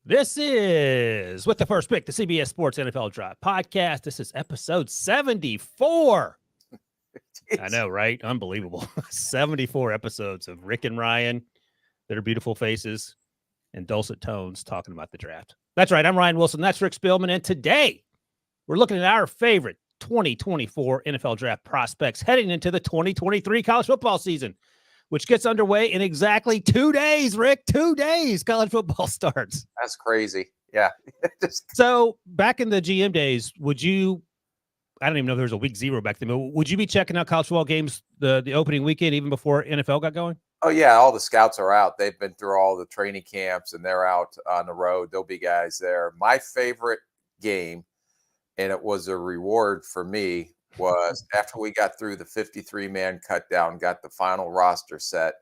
This is With the First Pick, the CBS Sports NFL Draft podcast. This is episode 74. I know, right? Unbelievable. 74 episodes of Rick and Ryan, their beautiful faces and dulcet tones talking about the draft. That's right. I'm Ryan Wilson. That's Rick Spielman. And today we're looking at our favorite 2024 NFL draft prospects heading into the 2023 college football season, which gets underway in exactly 2 days, Rick. 2 days college football starts. That's crazy. Yeah. So back in the GM days, would you, I don't even know if there was a week zero back then, but would you be checking out college football games the opening weekend even before NFL got going? Oh, yeah. All the scouts are out. They've been through all the training camps and they're out on the road. There'll be guys there. My favorite game, and it was a reward for me, was after we got through the 53-man cut down, got the final roster set,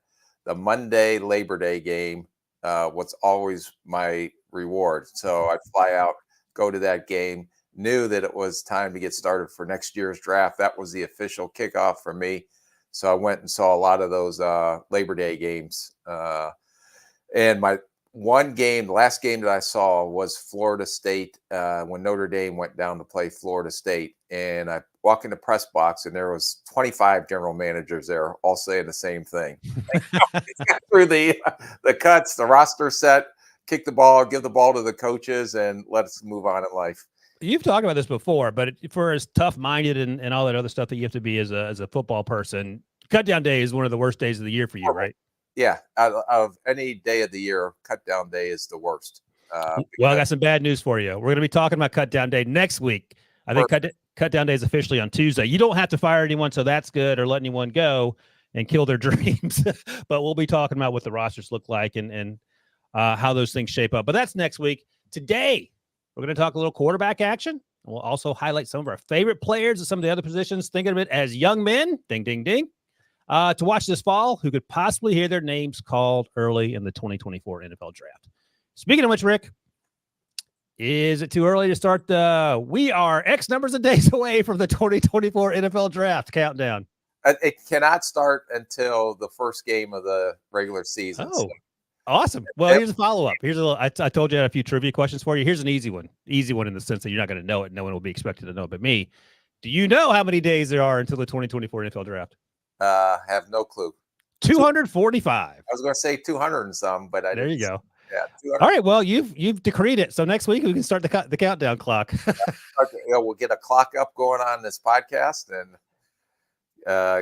the Monday Labor Day game was always my reward. So I'd fly out, go to that game, knew that it was time to get started for next year's draft. That was the official kickoff for me. So I went and saw a lot of those Labor Day games. And my one game, the last game that I saw was Florida State when Notre Dame went down to play Florida State. And I walked in the press box and there was 25 general managers there all saying the same thing. Got through the cuts, the roster set, kick the ball, give the ball to the coaches, and let us move on in life. You've talked about this before, but for as tough-minded and all that other stuff that you have to be as a football person, cut down day is one of the worst days of the year for you, right? Yeah, out of any day of the year, cut down day is the worst. Well, I got some bad news for you. We're going to be talking about cut down day next week. I think cut down day is officially on Tuesday. You don't have to fire anyone, so that's good, or let anyone go and kill their dreams. But we'll be talking about what the rosters look like and how those things shape up. But that's next week. Today, we're going to talk a little quarterback action. We'll also highlight some of our favorite players at some of the other positions, thinking of it as young men, ding, ding, ding, to watch this fall who could possibly hear their names called early in the 2024 NFL Draft. Speaking of which, Rick, is it too early to start? We are X numbers of days away from the 2024 NFL Draft countdown. It cannot start until the first game of the regular season. Oh, so. Awesome. Well, here's a follow-up. Here's a little, I told you I had a few trivia questions for you. Here's an easy one. Easy one in the sense that you're not going to know it. No one will be expected to know but me. Do you know how many days there are until the 2024 NFL Draft? Have no clue. 245. I was going to say 200 and some, but there you go. Yeah. All right. Well, you've decreed it. So next week we can start the countdown clock. We'll get a clock up going on this podcast and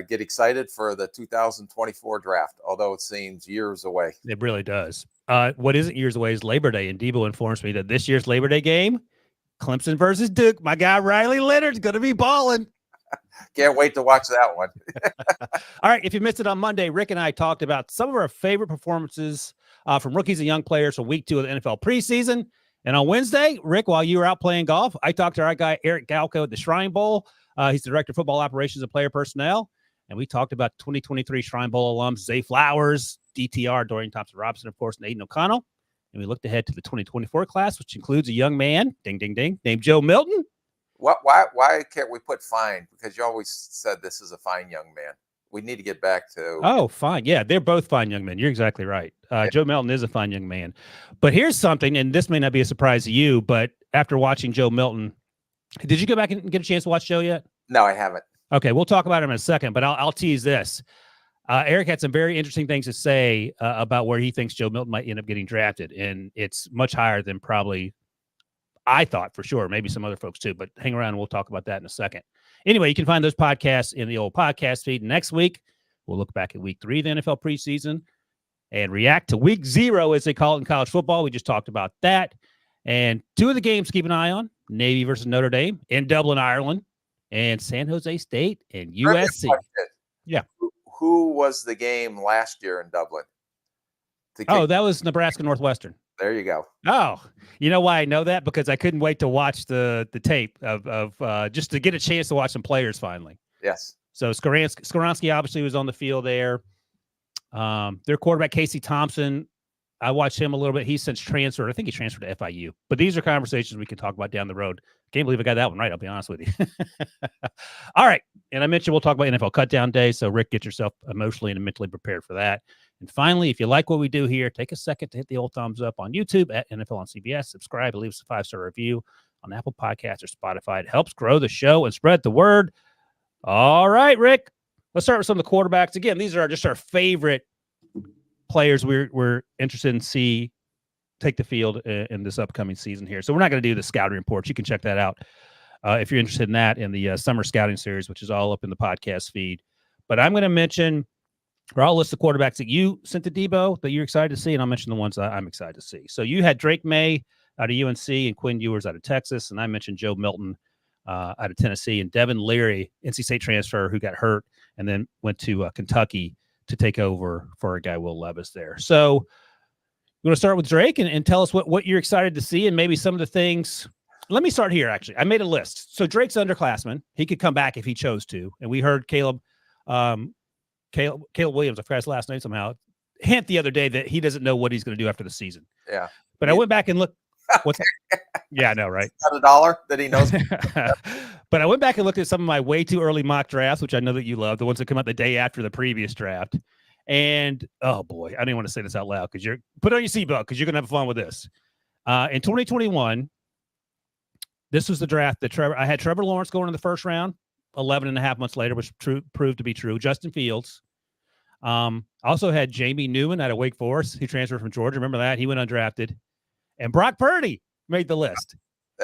get excited for the 2024 draft, although it seems years away. It really does. What isn't years away is Labor Day, and Debo informs me that this year's Labor Day game, Clemson versus Duke, my guy Riley Leonard's going to be balling. Can't wait to watch that one. All right. If you missed it on Monday, Rick and I talked about some of our favorite performances from rookies and young players from week 2 of the NFL preseason. And on Wednesday, Rick, while you were out playing golf, I talked to our guy, Eric Galco at the Shrine Bowl. He's the director of football operations and player personnel. And we talked about 2023 Shrine Bowl alums, Zay Flowers, DTR, Dorian Thompson-Robinson, of course, and Aiden O'Connell. And we looked ahead to the 2024 class, which includes a young man, ding, ding, ding, named Joe Milton. Why can't we put fine? Because you always said this is a fine young man. We need to get back to. Oh, fine. Yeah, they're both fine young men. You're exactly right. Joe Milton is a fine young man. But here's something, and this may not be a surprise to you, but after watching Joe Milton, did you go back and get a chance to watch Joe yet? No, I haven't. Okay, we'll talk about him in a second, but I'll tease this. Eric had some very interesting things to say about where he thinks Joe Milton might end up getting drafted, and it's much higher than probably I thought for sure, maybe some other folks too, but hang around and we'll talk about that in a second. Anyway, you can find those podcasts in the old podcast feed. Next week, we'll look back at week 3 of the NFL preseason and react to week 0, as they call it in college football. We just talked about that. And 2 of the games to keep an eye on, Navy versus Notre Dame in Dublin, Ireland, and San Jose State and USC. Yeah. Who was the game last year in Dublin? That was Nebraska Northwestern. There you go. Oh, you know why I know that? Because I couldn't wait to watch the tape of just to get a chance to watch some players finally. Yes. So Skoronski obviously was on the field there. Their quarterback, Casey Thompson, I watched him a little bit. He's since transferred. I think he transferred to FIU. But these are conversations we can talk about down the road. Can't believe I got that one right, I'll be honest with you. All right. And I mentioned we'll talk about NFL Cutdown Day. So, Rick, get yourself emotionally and mentally prepared for that. And finally, if you like what we do here, take a second to hit the old thumbs up on YouTube at NFL on CBS. Subscribe and leave us a 5-star review on Apple Podcasts or Spotify. It helps grow the show and spread the word. All right, Rick, let's start with some of the quarterbacks. Again, these are just our favorite players we're interested in see take the field in this upcoming season here. So we're not going to do the scouting reports. You can check that out if you're interested in that in the summer scouting series, which is all up in the podcast feed. But I'm going to mention, or I'll list the quarterbacks that you sent to Debo that you're excited to see, and I'll mention the ones that I'm excited to see. So you had Drake May out of UNC and Quinn Ewers out of Texas, and I mentioned Joe Milton out of Tennessee, and Devin Leary, NC State transfer, who got hurt and then went to Kentucky to take over for a guy, Will Levis, there. So you want to start with Drake and tell us what you're excited to see and maybe some of the things. Let me start here, actually. I made a list. So Drake's underclassman. He could come back if he chose to. And we heard Caleb Williams, I forgot his last name somehow, hint the other day that he doesn't know what he's going to do after the season. Yeah. But I went back and looked. What's yeah, I know, right? Not $1 that he knows. But I went back and looked at some of my way too early mock drafts, which I know that you love, the ones that come out the day after the previous draft. And oh boy, I don't even want to say this out loud because you're put on your seatbelt because you're gonna have fun with this. In 2021, this was the draft that I had Trevor Lawrence going in the first round, 11 and a half months later, which proved to be true. Justin Fields. Also had Jamie Newman out of Wake Forest. He transferred from Georgia. Remember that? He went undrafted. And Brock Purdy made the list.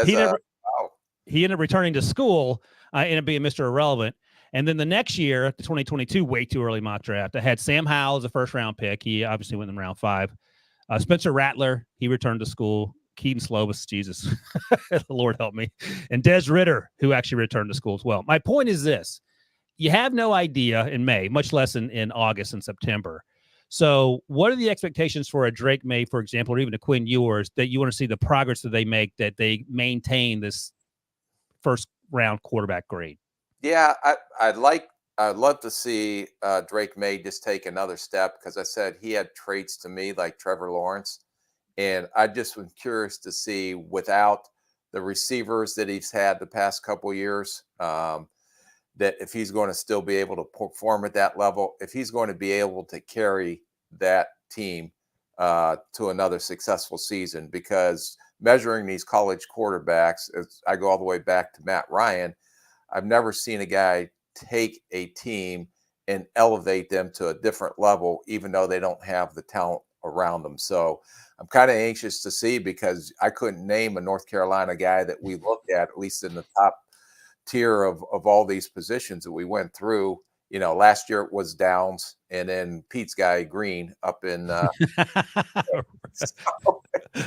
He ended up returning to school, ended up being Mr. Irrelevant. And then the next year, the 2022 way too early mock draft, I had Sam Howell as a first-round pick. He obviously went in round 5. Spencer Rattler, he returned to school. Keaton Slovis, Jesus, Lord help me. And Des Ridder, who actually returned to school as well. My point is this. You have no idea in May, much less in August and September. So what are the expectations for a Drake May, for example, or even a Quinn Ewers, that you want to see the progress that they make, that they maintain this first-round quarterback grade? Yeah, I'd love to see Drake May just take another step because I said he had traits to me like Trevor Lawrence. And I just was curious to see, without the receivers that he's had the past couple of years, that if he's going to still be able to perform at that level, if he's going to be able to carry that team to another successful season. Because measuring these college quarterbacks, as I go all the way back to Matt Ryan, I've never seen a guy take a team and elevate them to a different level, even though they don't have the talent around them. So I'm kind of anxious to see, because I couldn't name a North Carolina guy that we looked at least in the top tier of all these positions that we went through. You know, last year it was Downs and then Pete's guy Green up in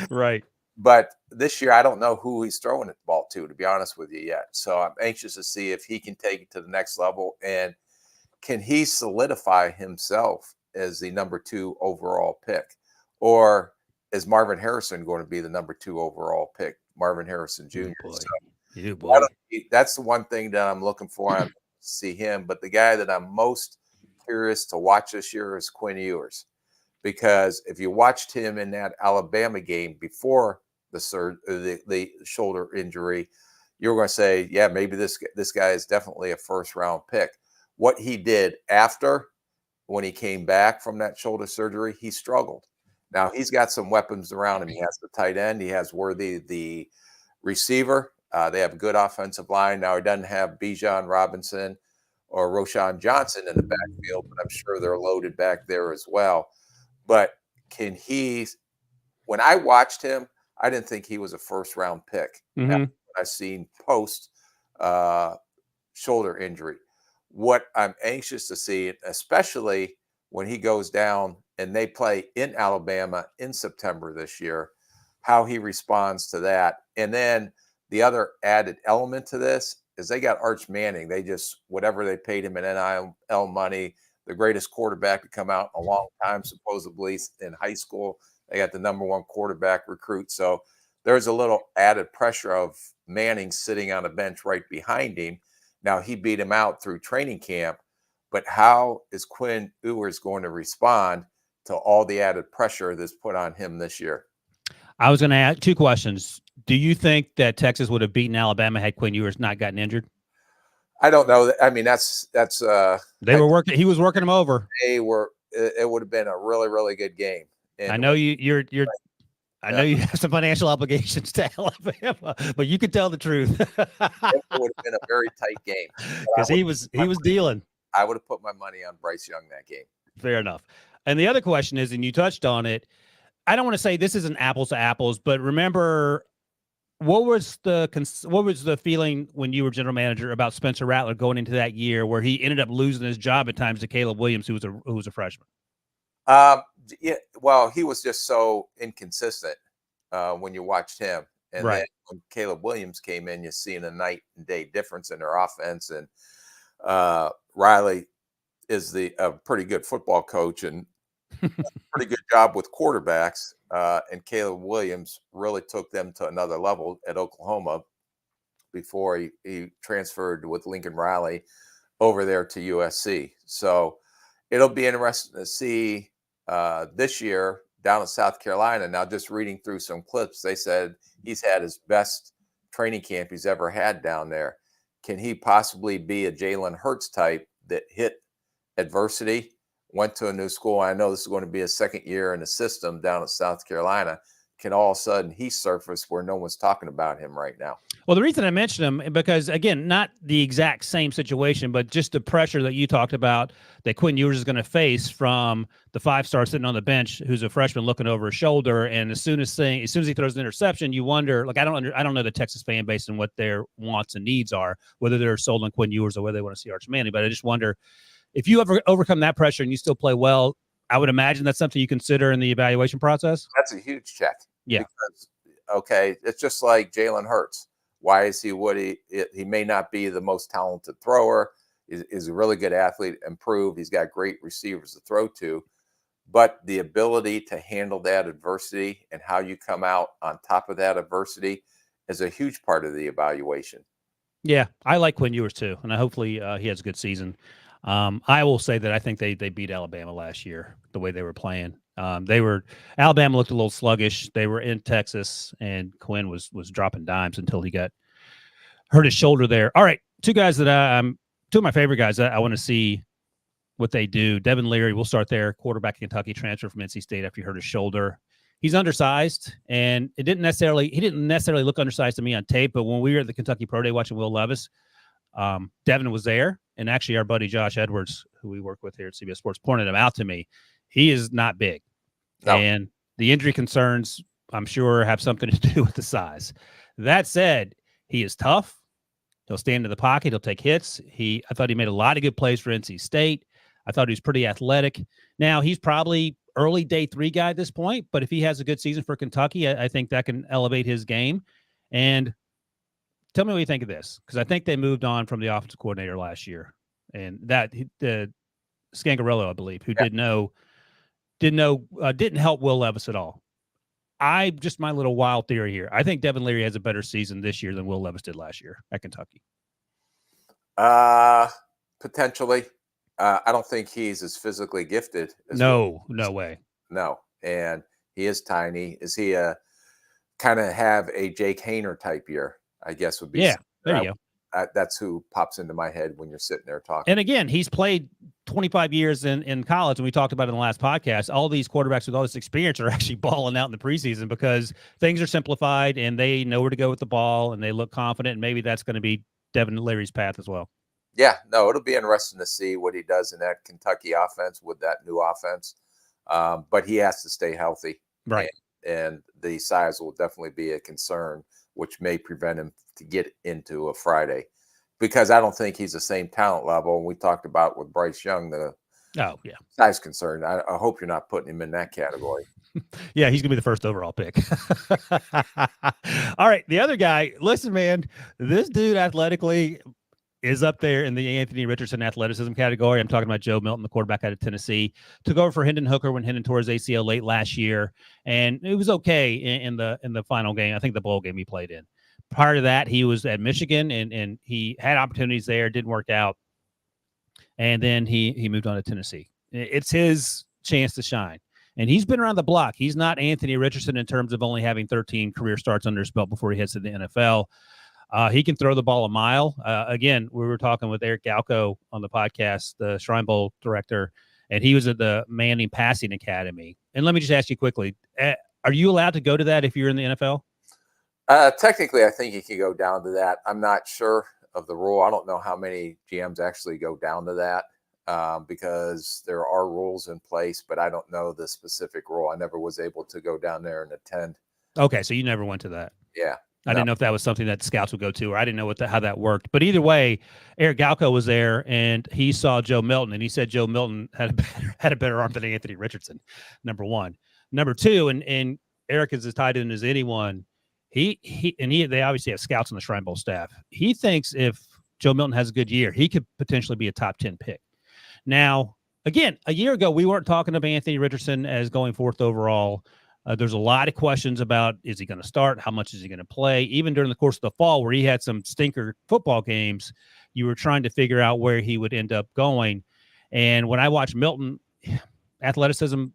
right. But this year I don't know who he's throwing the ball to be honest with you, yet. So I'm anxious to see if he can take it to the next level, and can he solidify himself as the number 2 overall pick, or is Marvin Harrison going to be the number 2 overall pick, Marvin Harrison Jr.? That's the one thing that I'm looking for. I see him, but the guy that I'm most curious to watch this year is Quinn Ewers, because if you watched him in that Alabama game before the shoulder injury, you're going to say, yeah, maybe this guy is definitely a first-round pick. What he did after, when he came back from that shoulder surgery, he struggled. Now he's got some weapons around him. He has the tight end. He has Worthy, the receiver. They have a good offensive line. Now he doesn't have Bijan Robinson or Roshan Johnson in the backfield, but I'm sure they're loaded back there as well. But can he? When I watched him, I didn't think he was a first-round pick. Mm-hmm. I've seen post shoulder injury. What I'm anxious to see, especially when he goes down and they play in Alabama in September this year, how he responds to that. And then the other added element to this is they got Arch Manning. They just, whatever they paid him in NIL money, the greatest quarterback to come out in a long time, supposedly in high school. They got the number 1 quarterback recruit. So there's a little added pressure of Manning sitting on a bench right behind him. Now he beat him out through training camp, but how is Quinn Ewers going to respond to all the added pressure that's put on him this year? I was going to ask 2 questions. Do you think that Texas would have beaten Alabama had Quinn Ewers not gotten injured? I don't know. I mean, that's they were working. He was working them over. They were. it would have been a really, really good game. And I know you're I know you have some financial obligations to Alabama, but you could tell the truth. It would have been a very tight game because he was dealing. I would have put my money on Bryce Young that game. Fair enough. And the other question is, and you touched on it, I don't want to say this isn't apples to apples, but remember, what was the feeling when you were general manager about Spencer Rattler going into that year where he ended up losing his job at times to Caleb Williams, who was a freshman? Yeah, well, he was just so inconsistent when you watched him. And then when Caleb Williams came in, you seen a night and day difference in their offense. And Riley is a pretty good football coach and pretty good job with quarterbacks. And Caleb Williams really took them to another level at Oklahoma before he transferred with Lincoln Riley over there to USC. So it'll be interesting to see this year down in South Carolina. Now, just reading through some clips, they said he's had his best training camp he's ever had down there. Can he possibly be a Jalen Hurts type that hit adversity, went to a new school? I know this is going to be a second year in the system down in South Carolina. Can all of a sudden he surface where no one's talking about him right now? Well, the reason I mentioned him, because, again, not the exact same situation, but just the pressure that you talked about that Quinn Ewers is going to face from the five-star sitting on the bench who's a freshman looking over his shoulder. And as soon as he throws an interception, you wonder, like, I don't know the Texas fan base and what their wants and needs are, whether they're sold on Quinn Ewers or whether they want to see Arch Manning. But I just wonder, if you ever overcome that pressure and you still play well, I would imagine that's something you consider in the evaluation process. That's a huge check. Yeah. Because, okay, it's just like Jalen Hurts. Why is he what he may not be the most talented thrower, is a really good athlete, improved. He's got great receivers to throw to, but the ability to handle that adversity and how you come out on top of that adversity is a huge part of the evaluation. Yeah, I like Quinn Ewers too, and hopefully he has a good season. I will say that I think they beat Alabama last year, the way they were playing. Alabama looked a little sluggish. They were in Texas, and Quinn was dropping dimes until he got hurt his shoulder there. All right, two of my favorite guys. I want to see what they do. Devin Leary, we'll start there. Quarterback Kentucky, transfer from NC State after he hurt his shoulder. He's undersized, and he didn't necessarily look undersized to me on tape. But when we were at the Kentucky Pro Day watching Will Levis, Devin was there, and actually our buddy Josh Edwards, who we work with here at CBS Sports, pointed him out to me. He is not big. No. And the injury concerns, I'm sure, have something to do with the size. That said, he is tough. He'll stand in the pocket. He'll take hits. I thought he made a lot of good plays for NC State. I thought he was pretty athletic. Now, he's probably early day 3 guy at this point, but if he has a good season for Kentucky, I think that can elevate his game. And tell me what you think of this, because I think they moved on from the offensive coordinator last year, and that Scangarello, I believe, who didn't help Will Levis at all. Just my little wild theory here. I think Devin Leary has a better season this year than Will Levis did last year at Kentucky. Potentially. I don't think he's as physically gifted. No way. No. And he is tiny. Is he kind of have a Jake Haener type year, I guess would be. Yeah, there you go. That's who pops into my head when you're sitting there talking. And again, he's played 25 years in college, and we talked about it in the last podcast. All these quarterbacks with all this experience are actually balling out in the preseason because things are simplified and they know where to go with the ball and they look confident, and maybe that's going to be Devin Leary's path as well. Yeah, no, it'll be interesting to see what he does in that Kentucky offense with that new offense. But he has to stay healthy. Right. And the size will definitely be a concern, which may prevent him to get into a Friday, because I don't think he's the same talent level. And we talked about with Bryce Young, the size concern. I hope you're not putting him in that category. Yeah, he's going to be the first overall pick. All right, the other guy, listen, man, this dude athletically is up there in the Anthony Richardson athleticism category. I'm talking about Joe Milton, the quarterback out of Tennessee. Took over for Hendon Hooker when Hendon tore his ACL late last year, and it was okay in the final game. I think the bowl game he played in. Prior to that, he was at Michigan, and he had opportunities there, didn't work out, and then he moved on to Tennessee. It's his chance to shine, and he's been around the block. He's not Anthony Richardson in terms of only having 13 career starts under his belt before he heads to the NFL. He can throw the ball a mile. Again, we were talking with Eric Galco on the podcast, the Shrine Bowl director, and he was at the Manning Passing Academy. And let me just ask you quickly, are you allowed to go to that if you're in the NFL? Technically, I think you can go down to that. I'm not sure of the rule. I don't know how many GMs actually go down to that because there are rules in place, but I don't know the specific rule. I never was able to go down there and attend. Okay, so you never went to that. Yeah. I didn't know if that was something that scouts would go to, or I didn't know how that worked. But either way, Eric Galko was there, and he saw Joe Milton, and he said Joe Milton had a better arm than Anthony Richardson, number one. Number two, and Eric is as tight in as anyone. They obviously have scouts on the Shrine Bowl staff. He thinks if Joe Milton has a good year, he could potentially be a top 10 pick. Now, again, a year ago, we weren't talking about Anthony Richardson as going fourth overall. There's a lot of questions about, is he going to start? How much is he going to play? Even during the course of the fall, where he had some stinker football games, you were trying to figure out where he would end up going. And when I watched Milton, athleticism,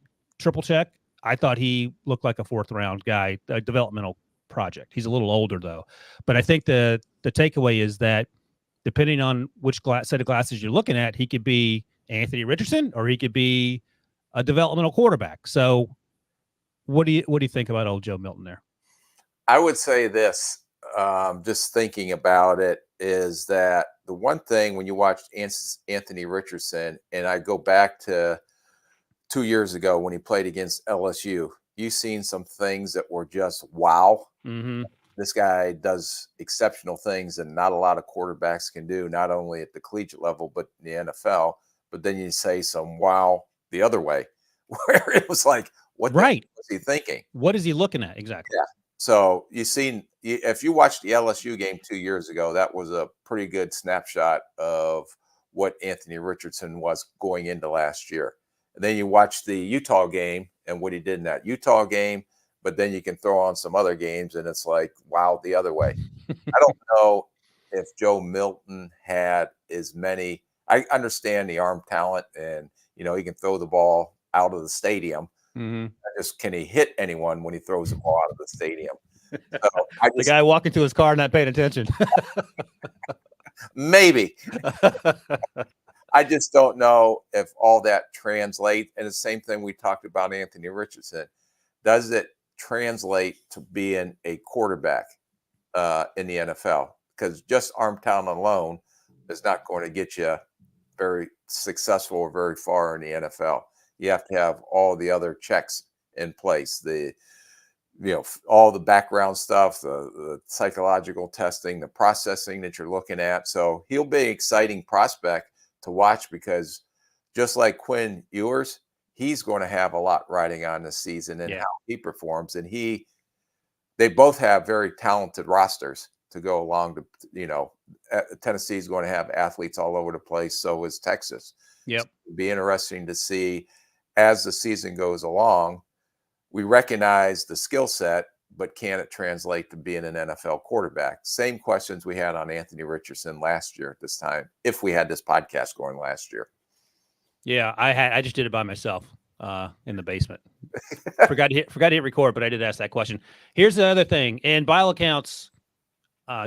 triple check, I thought he looked like a fourth round guy, a developmental project. He's a little older though. But I think the takeaway is that depending on which set of glasses you're looking at, he could be Anthony Richardson or he could be a developmental quarterback. So what do you think about old Joe Milton there? I would say this, just thinking about it, is that the one thing when you watched Anthony Richardson, and I go back to 2 years ago when he played against LSU, you've seen some things that were just wow. Mm-hmm. This guy does exceptional things that not a lot of quarterbacks can do, not only at the collegiate level, but in the NFL. But then you say some wow the other way, where it was like, what was he thinking? What is he looking at? Exactly. Yeah. So if you watched the LSU game 2 years ago, that was a pretty good snapshot of what Anthony Richardson was going into last year. And then you watch the Utah game and what he did in that Utah game, but then you can throw on some other games and it's like, wow, the other way. I don't know if Joe Milton had as many. I understand the arm talent and, he can throw the ball out of the stadium. Mm-hmm. Just can he hit anyone when he throws the ball out of the stadium? So the guy walking to his car not paying attention. Maybe. I just don't know if all that translates. And the same thing we talked about Anthony Richardson. Does it translate to being a quarterback in the NFL? Because just arm talent alone is not going to get you very successful or very far in the NFL. You have to have all the other checks in place. All the background stuff, the psychological testing, the processing that you're looking at. So he'll be an exciting prospect to watch because just like Quinn Ewers, he's going to have a lot riding on this season and how he performs. And they both have very talented rosters to go along to, Tennessee's going to have athletes all over the place. So is Texas. Yep. So it'll be interesting to see as the season goes along. We recognize the skill set, but can it translate to being an NFL quarterback? Same questions we had on Anthony Richardson last year at this time, if we had this podcast going last year. Yeah, I just did it by myself in the basement. forgot to hit record, but I did ask that question. Here's the other thing. And by all accounts,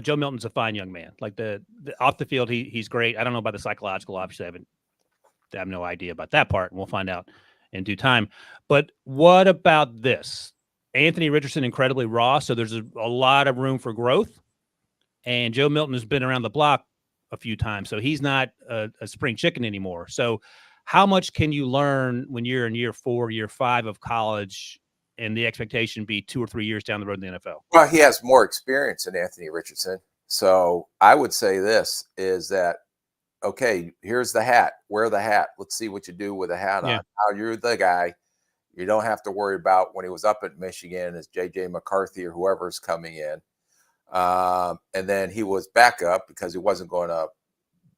Joe Milton's a fine young man. Like the off the field, he's great. I don't know about the psychological. Obviously, I have no idea about that part, and we'll find out in due time. But what about this? Anthony Richardson, incredibly raw, so there's a lot of room for growth. And Joe Milton has been around the block a few times, so he's not a spring chicken anymore. So how much can you learn when you're in year 4, year 5 of college, and the expectation be 2 or 3 years down the road in the NFL? Well, he has more experience than Anthony Richardson. So I would say this is that, okay, here's the hat. Wear the hat. Let's see what you do with the hat on. Now you're the guy. You don't have to worry about when he was up at Michigan as J.J. McCarthy or whoever's coming in. And then he was backup because he wasn't going to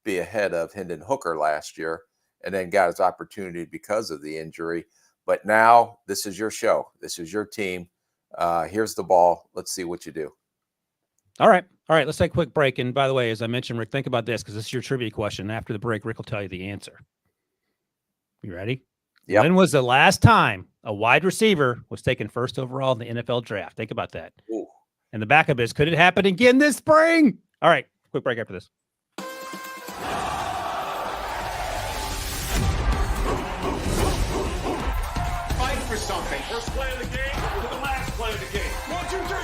be ahead of Hendon Hooker last year and then got his opportunity because of the injury. But now this is your show. This is your team. Here's the ball. Let's see what you do. All right. Let's take a quick break. And by the way, as I mentioned, Rick, think about this because this is your trivia question. After the break, Rick will tell you the answer. You ready? Yep. When was the last time a wide receiver was taken first overall in the NFL draft? Think about that. Ooh. And the backup is, could it happen again this spring? All right. Quick break after this. First play of the game to the last play of the game. 1, 2, 3.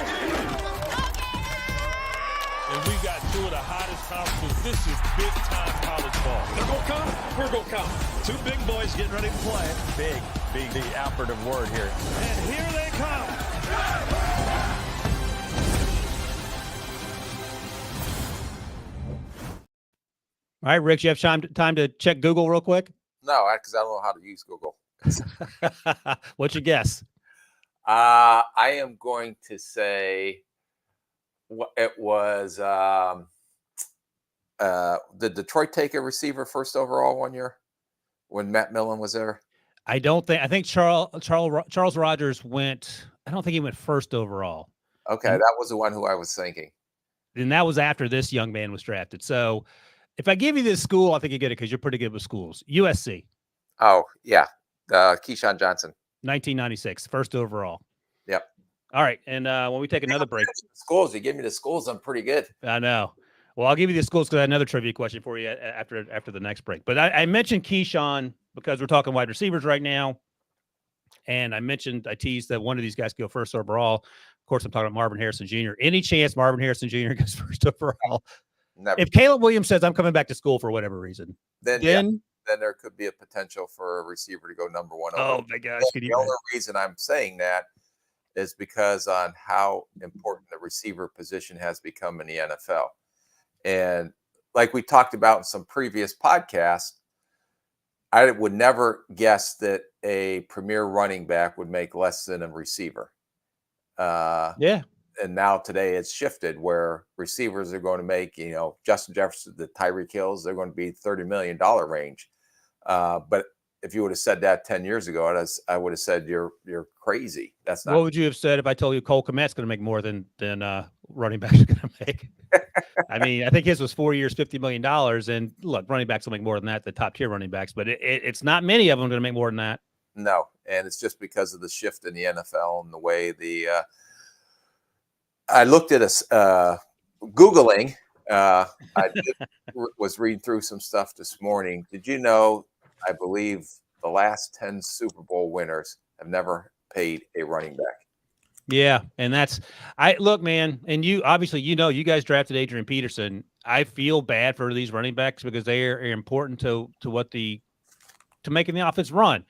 And we got two of the hottest conferences. This is big-time college ball. They're going to come. We're going to come. Two big boys getting ready to play. Big, the operative word here. And here they come. All right, Rick, you have time to check Google real quick? No, because I don't know how to use Google. What's your guess? I am going to say it was did Detroit take a receiver first overall one year when Matt Millen was there? I think Charles Rogers went. I don't think he went first overall. Okay, that was the one who I was thinking. And that was after this young man was drafted. So if I give you this school, I think you get it because you're pretty good with schools. USC. Oh, yeah. Keyshawn Johnson. 1996, first overall. Yep. All right. And when we take another break. Schools, you give me the schools, I'm pretty good. I know. Well, I'll give you the schools because I have another trivia question for you after the next break. But I mentioned Keyshawn because we're talking wide receivers right now. And I teased that one of these guys could go first overall. Of course, I'm talking about Marvin Harrison Jr. Any chance Marvin Harrison Jr. goes first overall? Never. If Caleb Williams says I'm coming back to school for whatever reason, then there could be a potential for a receiver to go number one. Oh my gosh! The only reason I'm saying that is because on how important the receiver position has become in the NFL, and like we talked about in some previous podcasts, I would never guess that a premier running back would make less than a receiver. Yeah. And now today it's shifted where receivers are going to make, Justin Jefferson, the Tyreek Hills, they're going to be $30 million range. But if you would have said that 10 years ago, I would have said you're crazy. That's not. What would you have said if I told you Cole Kmet's going to make more than running backs are going to make? I mean, I think his was 4 years, $50 million. And look, running backs will make more than that, the top tier running backs, but it's not many of them going to make more than that. No. And it's just because of the shift in the NFL and the way I looked at Googling. Was reading through some stuff this morning. Did you know, I believe the last 10 Super Bowl winners have never paid a running back. Yeah. And look, man, and you obviously, you guys drafted Adrian Peterson. I feel bad for these running backs because they are important to making the offense run.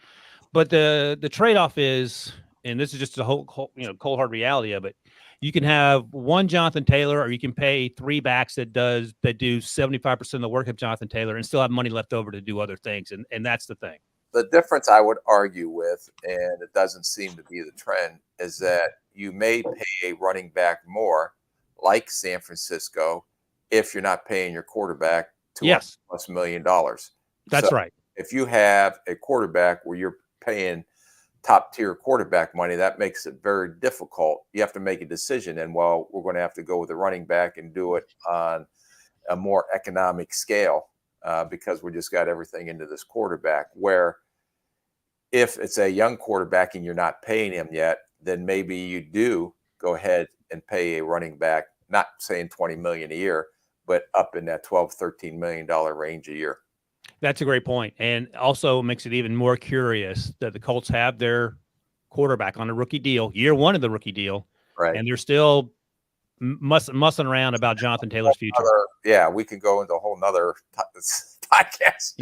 But the trade-off is, and this is just a whole cold hard reality of it. You can have one Jonathan Taylor, or you can pay three backs that do 75% of the work of Jonathan Taylor and still have money left over to do other things. And that's the thing. The difference I would argue with, and it doesn't seem to be the trend, is that you may pay a running back more, like San Francisco, if you're not paying your quarterback $200+ million. That's right. If you have a quarterback where you're paying top tier quarterback money, that makes it very difficult. You have to make a decision, and we're going to have to go with a running back and do it on a more economic scale because we just got everything into this quarterback. Where if it's a young quarterback and you're not paying him yet, then maybe you do go ahead and pay a running back, not saying $20 million a year, but up in that $12-13 million range a year. That's a great point. And also makes it even more curious that the Colts have their quarterback on a rookie deal, year one of the rookie deal. Right. And they're still mussing around about Jonathan Taylor's future. We could go into a whole nother podcast.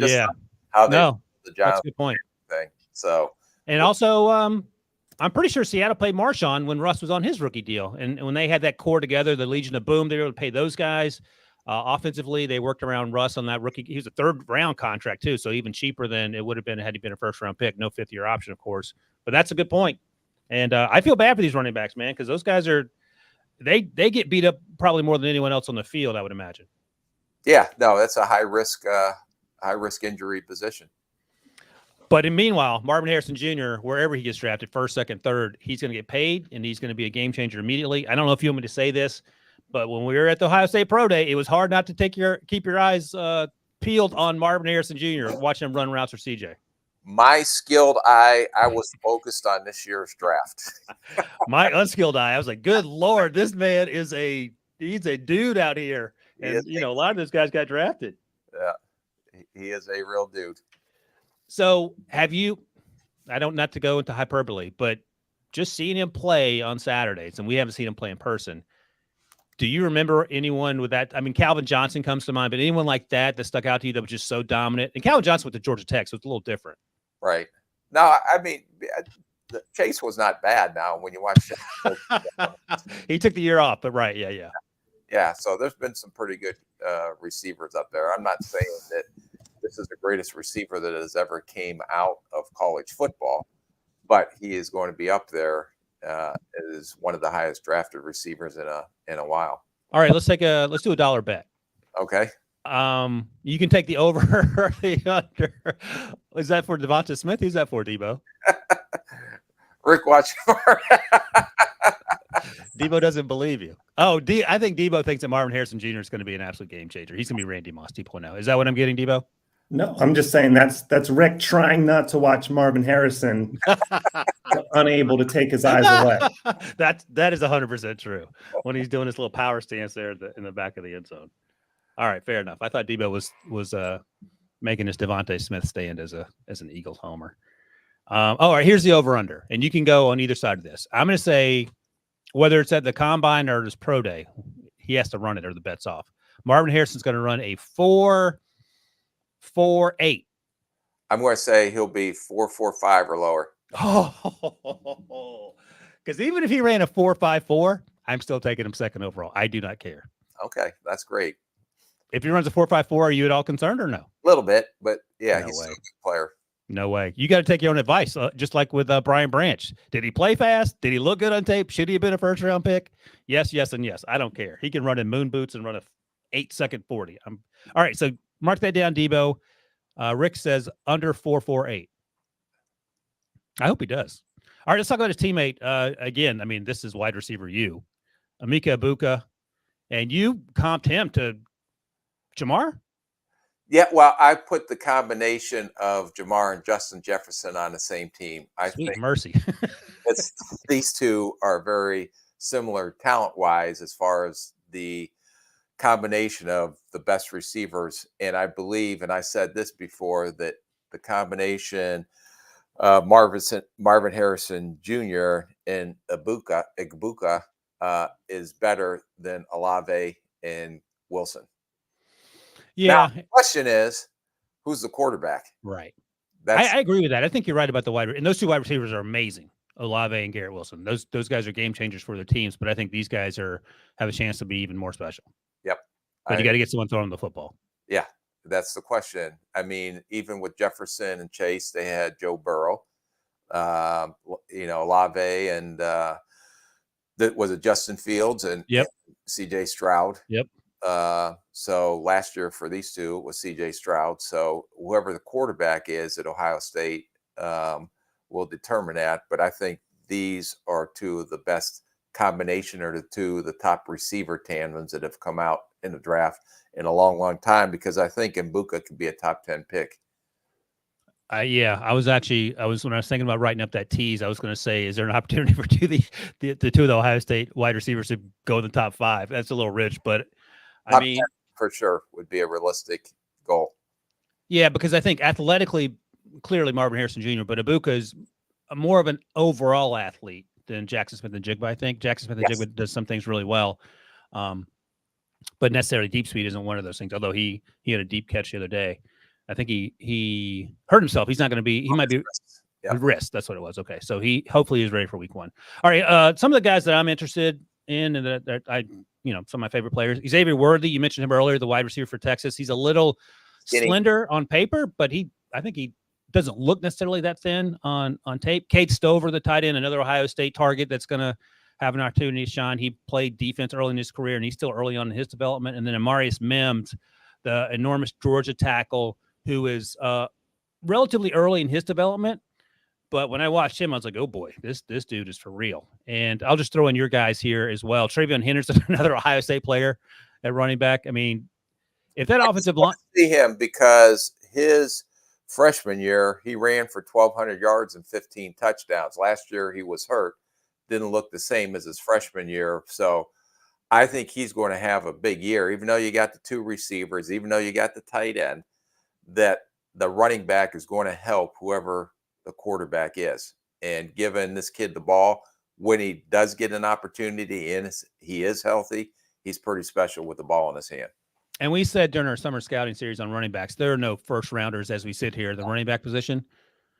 How they the Jonathan that's a good point. Thing. So, and also, I'm pretty sure Seattle played Marshawn when Russ was on his rookie deal. And when they had that core together, the Legion of Boom, they were able to pay those guys. Offensively, they worked around Russ on that rookie. He was a third-round contract, too, so even cheaper than it would have been had he been a first-round pick. No fifth-year option, of course. But that's a good point. And I feel bad for these running backs, man, because those guys they get beat up probably more than anyone else on the field, I would imagine. Yeah, no, that's a high-risk injury position. But meanwhile, Marvin Harrison Jr., wherever he gets drafted, first, second, third, he's going to get paid, and he's going to be a game-changer immediately. I don't know if you want me to say this, but when we were at the Ohio State Pro Day, it was hard not to keep your eyes peeled on Marvin Harrison Jr., watching him run routes for CJ. My skilled eye, I was focused on this year's draft. My unskilled eye, I was like, good Lord, this man he's a dude out here. And, a lot of those guys got drafted. Yeah, he is a real dude. So not to go into hyperbole, but just seeing him play on Saturdays, and we haven't seen him play in person. Do you remember anyone with that? I mean, Calvin Johnson comes to mind, but anyone like that stuck out to you that was just so dominant? And Calvin Johnson went to Georgia Tech, so it's a little different. Right. No, I mean, Chase was not bad now when you watch He took the year off, but right. Yeah. Yeah. So there's been some pretty good receivers up there. I'm not saying that this is the greatest receiver that has ever came out of college football, but he is going to be up there as one of the highest drafted receivers in a while. All right, let's do a dollar bet. Okay. You can take the over or the under. Is that for Devonta Smith? Who's that for, Debo? Rick, watch. Debo doesn't believe you. Oh, I think Debo thinks that Marvin Harrison Jr. is going to be an absolute game changer. He's going to be Randy Moss 2.0. Is that what I'm getting, Debo? No, I'm just saying that's Rick trying not to watch Marvin Harrison, unable to take his eyes away. That is 100% true. When he's doing his little power stance there in the back of the end zone. All right, fair enough. I thought Debo was making his Devontae Smith stand as an Eagles homer. All right, here's the over/under, and you can go on either side of this. I'm going to say whether it's at the combine or his pro day, he has to run it or the bet's off. Marvin Harrison's going to run a 4.48. I'm going to say he'll be 4.45 or lower. Oh, because even if he ran a 4.54, I'm still taking him second overall. I do not care. Okay, that's great. If he runs a 4.54, are you at all concerned or no? A little bit, but yeah, No he's way. still a good player. No way. You got to take your own advice, just like with Brian Branch. Did he play fast? Did he look good on tape? Should he have been a first-round pick? Yes, and yes. I don't care. He can run in moon boots and run a 8-second 40. All right, so mark that down, Debo. Rick says under 4.48. I hope he does. All right, let's talk about his teammate. Again, I mean, this is wide receiver you, Emeka Egbuka, and you comped him to Jamar? Yeah, well, I put the combination of Jamar and Justin Jefferson on the same team. I Sweet think mercy. these two are very similar talent-wise as far as the combination of the best receivers. And I believe, and I said this before, that the combination Marvin Harrison Jr. and Egbuka is better than Olave and Wilson. Yeah. Now, the question is, who's the quarterback? Right. That's I agree with that. I think you're right about the and those two wide receivers are amazing. Olave and Garrett Wilson. Those guys are game changers for their teams, but I think these guys have a chance to be even more special. Yep. But you got to get someone throwing the football. Yeah, that's the question. I mean, even with Jefferson and Chase, they had Joe Burrow, Olave, and that was it Justin Fields and CJ Stroud. Yep. So last year for these two was CJ Stroud. So whoever the quarterback is at Ohio State will determine that. But I think these are two of the best combination or the two of the top receiver tandems that have come out in the draft in a long, long time, because I think Egbuka could be a top 10 pick. When I was thinking about writing up that tease, I was going to say, is there an opportunity for the two of the Ohio State wide receivers to go in the top 5? That's a little rich, but Top 10 for sure would be a realistic goal. Yeah, because I think athletically, clearly Marvin Harrison Jr., but Egbuka is more of an overall athlete than Jackson Smith-Njigba. I think Jackson Smith-Njigba does some things really well, but necessarily deep speed isn't one of those things. Although he had a deep catch the other day. I think he hurt himself. He's not going to be. He might be wrist. That's what it was. Okay, so he hopefully is ready for week 1. All right, some of the guys that I'm interested in and that I some of my favorite players. Xavier Worthy, you mentioned him earlier, the wide receiver for Texas. He's a little slender on paper, but I think he doesn't look necessarily that thin on tape. Cade Stover, the tight end, another Ohio State target that's going to have an opportunity to shine. He played defense early in his career, and he's still early on in his development. And then Amarius Mims, the enormous Georgia tackle, who is relatively early in his development. But when I watched him, I was like, oh, boy, this dude is for real. And I'll just throw in your guys here as well. Travion Henderson, another Ohio State player at running back. I mean, if that offensive line – see him because his freshman year, he ran for 1,200 yards and 15 touchdowns. Last year, he was hurt. Didn't look the same as his freshman year. So I think he's going to have a big year, even though you got the 2 receivers, even though you got the tight end, that the running back is going to help whoever the quarterback is. and giving this kid the ball when he does get an opportunity and he is healthy, he's pretty special with the ball in his hand. And we said during our summer scouting series on running backs, there are no first rounders as we sit here, the running back position.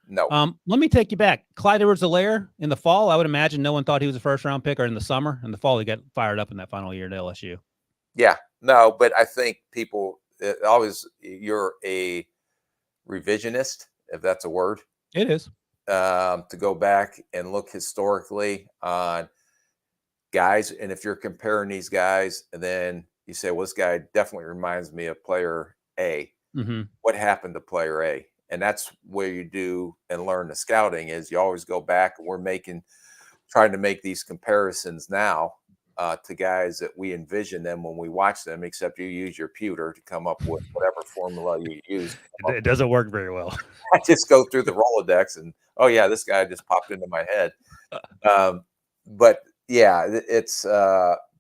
No. Let me take you back. Clyde Edwards-Helaire in the fall, I would imagine no one thought he was a first round pick, or in the summer. In the fall, he got fired up in that final year at LSU. Yeah, no, but I think people always, you're a revisionist, if that's a word. It is. To go back and look historically on guys. And if you're comparing these guys, and then you say, well, this guy definitely reminds me of player A. Mm-hmm. What happened to player A? And that's where you do and learn the scouting is you always go back, and we're trying to make these comparisons now to guys that we envision them when we watch them, except you use your pewter to come up with whatever formula you use. It doesn't work very well. I just go through the Rolodex and, oh yeah, this guy just popped into my head. But yeah, it's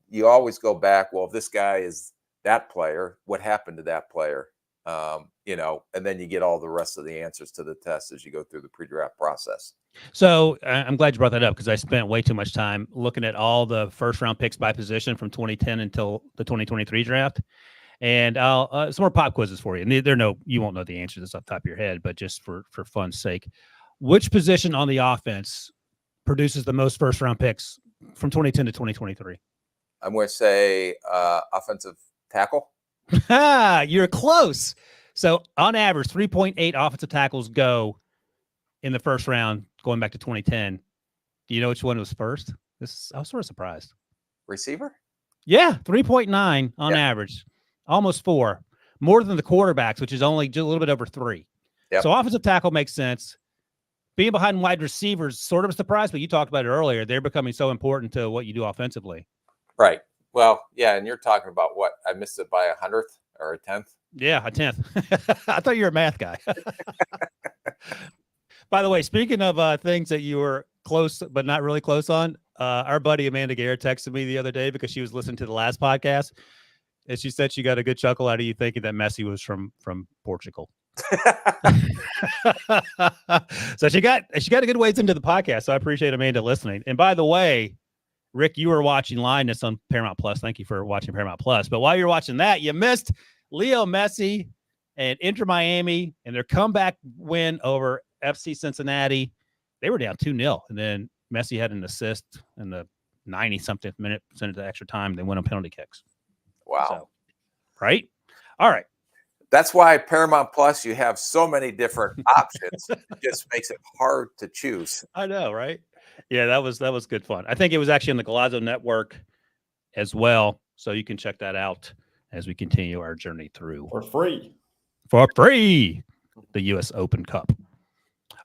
you always go back. Well, if this guy is that player, what happened to that player? And then you get all the rest of the answers to the test as you go through the pre-draft process. So I'm glad you brought that up, because I spent way too much time looking at all the first round picks by position from 2010 until the 2023 draft. And I'll some more pop quizzes for you. And you won't know the answers off the top of your head, but just for fun's sake, which position on the offense produces the most first round picks from 2010 to 2023? I'm going to say offensive tackle. You're close. So on average, 3.8 offensive tackles go in the first round, going back to 2010. Do you know which one was first? I was sort of surprised. Receiver? Yeah, 3.9 on average. Almost 4. More than the quarterbacks, which is only just a little bit over 3. Yep. So offensive tackle makes sense. Being behind wide receivers, sort of a surprise, but you talked about it earlier. They're becoming so important to what you do offensively. Right. Well, yeah, and you're talking about what? I missed it by 100th or a 10th? Yeah, a 10th. I thought you were a math guy. By the way, speaking of things that you were close but not really close on, our buddy Amanda Garrett texted me the other day because she was listening to the last podcast, and she said she got a good chuckle out of you thinking that Messi was from Portugal. So she got a good ways into the podcast, so I appreciate Amanda listening. And by the way, Rick, you were watching Linus on Paramount Plus. Thank you for watching Paramount Plus. But while you're watching that, you missed Leo Messi and Inter Miami and their comeback win over FC Cincinnati. They were down 2-0, and then Messi had an assist in the 90-something minute, sent it to extra time. They went on penalty kicks. Wow. So, right? All right. That's why Paramount Plus, you have so many different options. It just makes it hard to choose. I know, right? Yeah, that was good fun. I think it was actually on the Galazzo Network as well, so you can check that out as we continue our journey through For free. The U.S. Open Cup.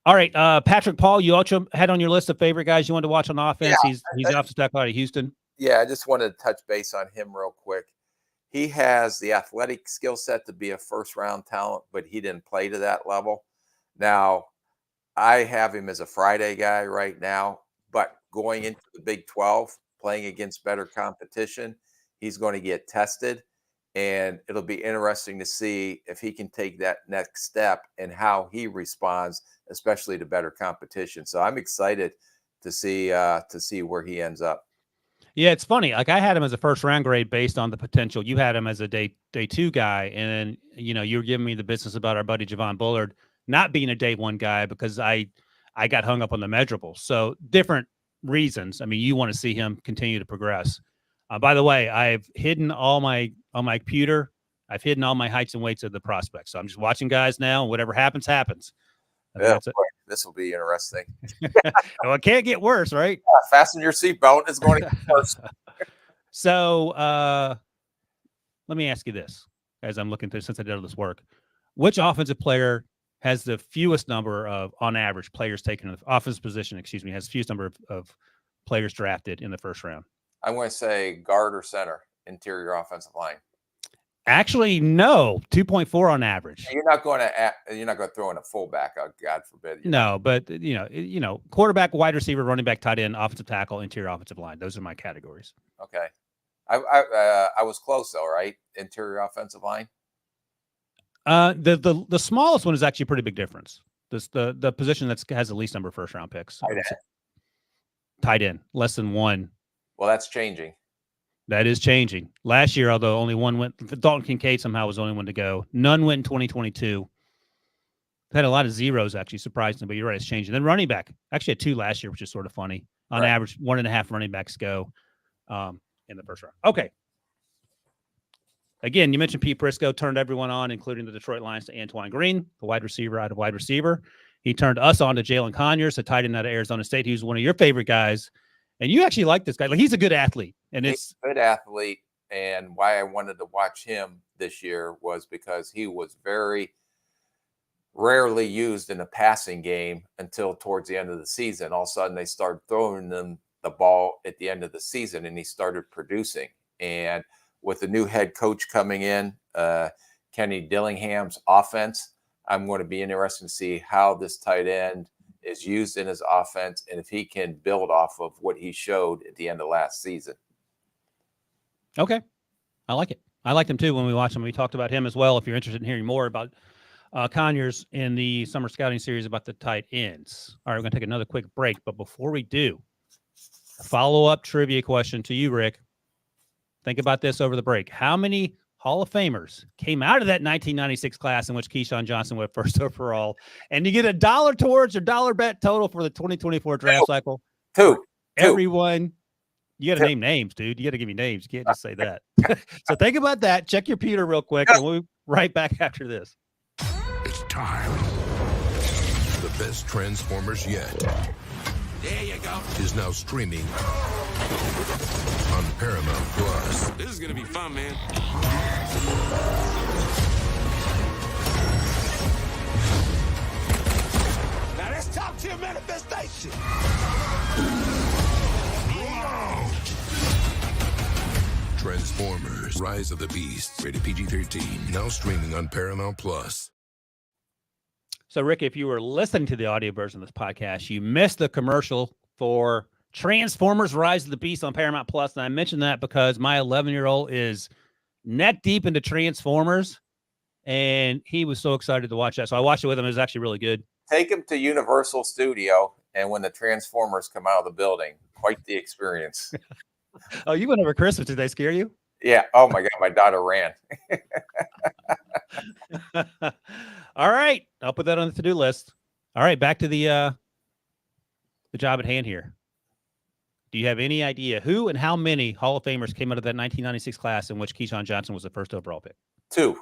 All right, Patrick Paul, you also had on your list of favorite guys you wanted to watch on offense. Yeah, he's the offensive tackle out of Houston. Yeah, I just wanted to touch base on him real quick. He has the athletic skill set to be a first-round talent, but he didn't play to that level. Now, I have him as a Friday guy right now, but going into the Big 12, playing against better competition, he's going to get tested, and it'll be interesting to see if he can take that next step and how he responds, especially to better competition. So I'm excited to see where he ends up. Yeah, it's funny. Like, I had him as a first round grade based on the potential. You had him as a day 2 guy, and you were giving me the business about our buddy Javon Bullard not being a day 1 guy because I got hung up on the measurables. So different reasons. I mean, you want to see him continue to progress. By the way, I've hidden on my computer. I've hidden all my heights and weights of the prospects. So I'm just watching guys now, and whatever happens, happens. Yeah, this will be interesting. Well, it can't get worse, right? Yeah, fasten your seatbelt. It's going to get worse. So let me ask you this, as I'm looking through, since I did all this work, which offensive player has the fewest number of, on average, players taken in the offensive position, has fewest number of players drafted in the first round? I'm going to say guard or center, interior offensive line. Actually, no, 2.4 on average. You're not going to throw in a fullback, God forbid. No, but quarterback, wide receiver, running back, tight end, offensive tackle, interior offensive line. Those are my categories. Okay, I was close though, right? Interior offensive line. The smallest one is actually a pretty big difference. The position that has the least number of first round picks. Tight end. Tight end, less than one. Well, that's changing. That is changing. Last year, although only one went, Dalton Kincaid somehow was the only one to go. None went in 2022. Had a lot of zeros, actually, surprisingly, but you're right, it's changing. Then running back, actually had 2 last year, which is sort of funny. On average, 1.5 running backs go in the first round. Okay. Again, you mentioned Pete Prisco turned everyone on, including the Detroit Lions, to Antoine Green, the wide receiver out of wide receiver. He turned us on to Jalen Conyers, a tight end out of Arizona State. He was one of your favorite guys. And you actually like this guy. Like, he's a good athlete. And he's a good athlete. And why I wanted to watch him this year was because he was very rarely used in a passing game until towards the end of the season. All of a sudden, they started throwing them the ball at the end of the season, and he started producing. And with the new head coach coming in, Kenny Dillingham's offense, I'm going to be interested to see how this tight end is used in his offense and if he can build off of what he showed at the end of last season. Okay. I like it. I liked him too when we watched him. We talked about him as well. If you're interested in hearing more about Conyers in the summer scouting series about the tight ends. All right, we're going to take another quick break. But before we do, follow-up trivia question to you, Rick. Think about this over the break. How many Hall of Famers came out of that 1996 class in which Keyshawn Johnson went first overall? And you get $1 towards your dollar bet total for the 2024 draft cycle. Two. Everyone, you got to name names, dude. You got to give me names. You can't just say that. So think about that. Check your Peter real quick, and we'll be right back after this. It's time. The best Transformers yet. There you go. Is now streaming on Paramount Plus. This is gonna be fun, man. Now let's talk to your manifestation. Transformers: Rise of the Beast. Rated PG-13. Now streaming on Paramount Plus. So, Rick, if you were listening to the audio version of this podcast, you missed the commercial for Transformers: Rise of the Beast on Paramount Plus. And I mentioned that because my 11-year-old is neck deep into Transformers, and he was so excited to watch that. So I watched it with him. It was actually really good. Take him to Universal Studio, and when the Transformers come out of the building, quite the experience. Oh, you went over Christmas. Did they scare you? Yeah. Oh, my God. My daughter ran. All right. I'll put that on the to-do list. All right. Back to the job at hand here. Do you have any idea who and how many Hall of Famers came out of that 1996 class in which Keyshawn Johnson was the first overall pick? 2.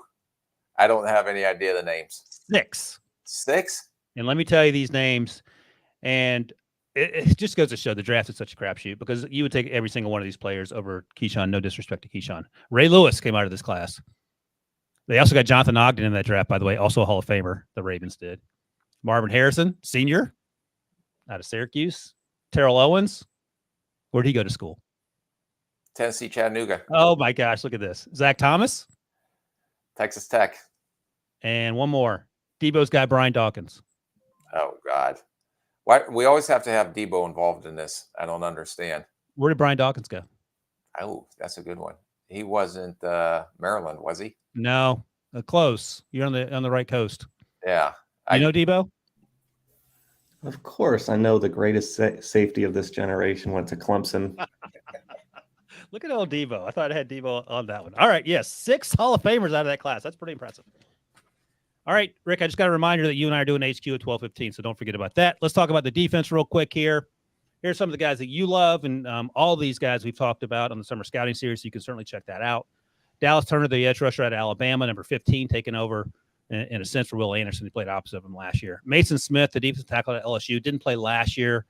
I don't have any idea the names. 6. 6? And let me tell you these names. And it just goes to show the draft is such a crapshoot because you would take every single one of these players over Keyshawn. No disrespect to Keyshawn. Ray Lewis came out of this class. They also got Jonathan Ogden in that draft, by the way, also a Hall of Famer. The Ravens did. Marvin Harrison, senior, out of Syracuse. Terrell Owens. Where'd he go to school? Tennessee, Chattanooga. Oh, my gosh. Look at this. Zach Thomas. Texas Tech. And one more. Debo's guy, Brian Dawkins. Oh, God. Why we always have to have Debo involved in this? I don't understand. Where did Brian Dawkins go? Oh, that's a good one. He wasn't Maryland, was he? No, close. You're on the right coast. Yeah. You know Debo? Of course, I know the greatest safety of this generation went to Clemson. Look at old Debo. I thought I had Debo on that one. All right, yes, 6 Hall of Famers out of that class. That's pretty impressive. All right, Rick, I just got a reminder that you and I are doing HQ at 12:15, so don't forget about that. Let's talk about the defense real quick here. Here's some of the guys that you love, and all these guys we've talked about on the summer scouting series, so you can certainly check that out. Dallas Turner, the edge rusher out of Alabama, number 15, taking over in a sense for Will Anderson. He played opposite of him last year. Mason Smith, the defensive tackle at LSU, didn't play last year